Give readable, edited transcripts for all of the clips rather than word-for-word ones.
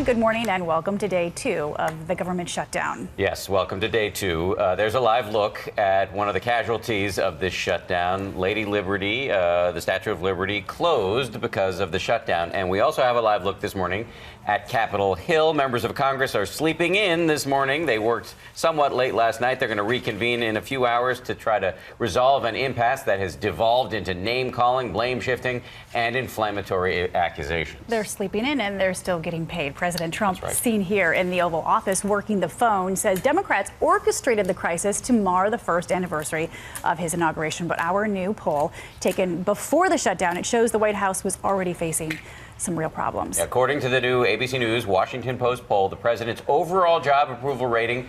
Good morning and welcome to day 2 of the government shutdown. Yes, welcome to day 2. There's a live look at one of the casualties of this shutdown. Lady Liberty, the Statue of Liberty, closed because of the shutdown. And we also have a live look this morning at Capitol Hill. Members of Congress are sleeping in this morning. They worked somewhat late last night. They're going to reconvene in a few hours to try to resolve an impasse that has devolved into name-calling, blame-shifting, and inflammatory accusations. They're sleeping in and they're still getting paid. President Trump, seen here in the Oval Office working the phone, says Democrats orchestrated the crisis to mar the first anniversary of his inauguration. But our new poll, taken before the shutdown, it shows the White House was already facing some real problems. According to the new ABC News Washington Post poll, the president's overall job approval rating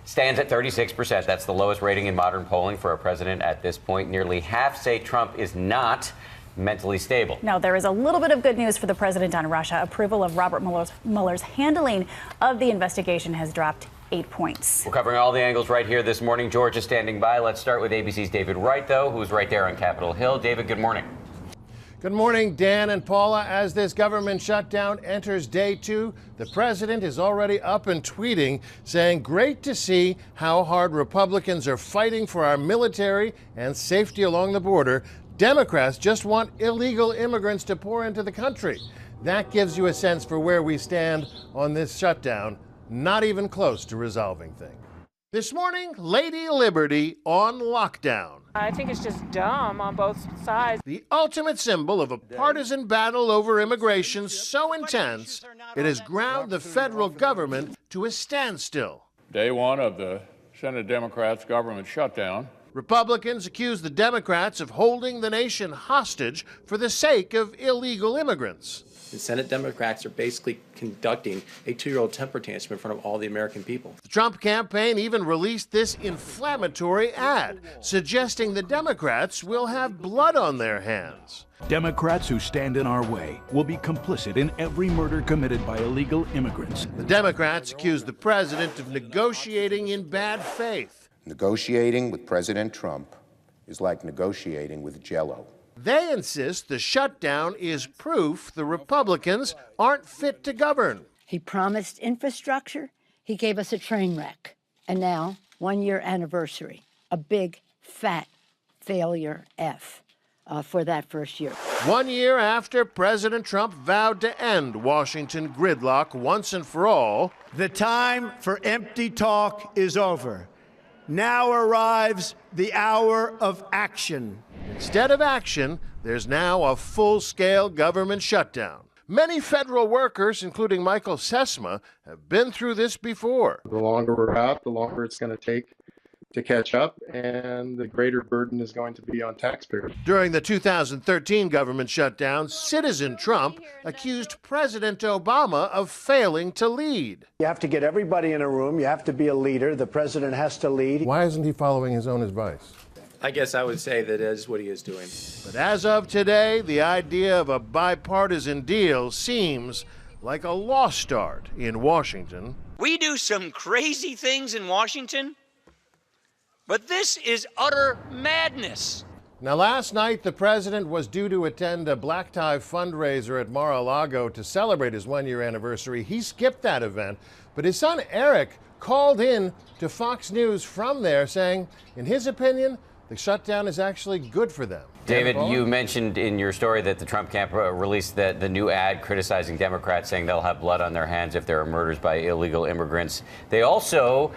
stands at 36%. That's the lowest rating in modern polling for a president at this point. Nearly half say Trump is not mentally stable. Now, there is a little bit of good news for the president on Russia. Approval of Robert Mueller's handling of the investigation has dropped 8 points. We're covering all the angles right here this morning. George is standing by. Let's start with ABC's David Wright, though, who's right there on Capitol Hill. David, good morning. Good morning, Dan and Paula. As this government shutdown enters day 2, the president is already up and tweeting, saying, "Great to see how hard Republicans are fighting for our military and safety along the border. Democrats just want illegal immigrants to pour into the country." That gives you a sense for where we stand on this shutdown. Not even close to resolving things. This morning, Lady Liberty on lockdown. I think it's just dumb on both sides. The ultimate symbol of a partisan battle over immigration so intense, it has ground the federal government to a standstill. Day 1 of the Senate Democrats' government shutdown. Republicans accuse the Democrats of holding the nation hostage for the sake of illegal immigrants. The Senate Democrats are basically conducting a 2-year-old temper tantrum in front of all the American people. The Trump campaign even released this inflammatory ad, suggesting the Democrats will have blood on their hands. Democrats who stand in our way will be complicit in every murder committed by illegal immigrants. The Democrats accuse the president of negotiating in bad faith. Negotiating with President Trump is like negotiating with Jell-O. They insist the shutdown is proof the Republicans aren't fit to govern. He promised infrastructure. He gave us a train wreck. And now, 1-year anniversary, a big, fat failure F for that first year. 1 year after President Trump vowed to end Washington gridlock once and for all. The time for empty talk is over. Now arrives the hour of action. Instead of action, there's now a full-scale government shutdown. Many federal workers, including Michael Sesma, have been through this before. The longer we're out, the longer it's going to take to catch up, and the greater burden is going to be on taxpayers. During the 2013 government shutdown, Citizen Trump accused President Obama of failing to lead. You have to get everybody in a room. You have to be a leader. The president has to lead. Why isn't he following his own advice? I guess I would say that is what he is doing. But as of today, the idea of a bipartisan deal seems like a lost art in Washington. We do some crazy things in Washington, but this is utter madness. Now, last night, the president was due to attend a black tie fundraiser at Mar-a-Lago to celebrate his 1-year anniversary. He skipped that event, but his son Eric called in to Fox News from there saying, in his opinion, the shutdown is actually good for them. David, you mentioned in your story that the Trump camp released the new ad criticizing Democrats, saying they'll have blood on their hands if there are murders by illegal immigrants. They also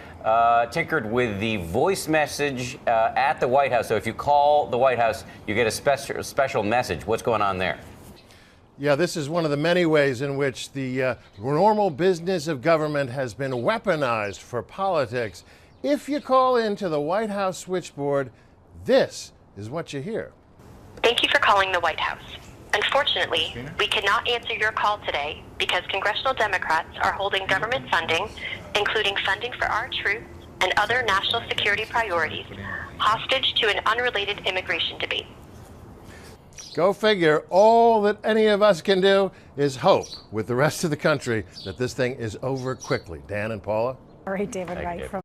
tinkered with the voice message at the White House. So if you call the White House, you get a special message. What's going on there? Yeah, this is one of the many ways in which the normal business of government has been weaponized for politics. If you call into the White House switchboard, this is what you hear. Thank you for calling the White House. Unfortunately, we cannot answer your call today because congressional Democrats are holding government funding, including funding for our troops and other national security priorities, hostage to an unrelated immigration debate. Go figure. All that any of us can do is hope with the rest of the country that this thing is over quickly. Dan and Paula? All right, David Wright from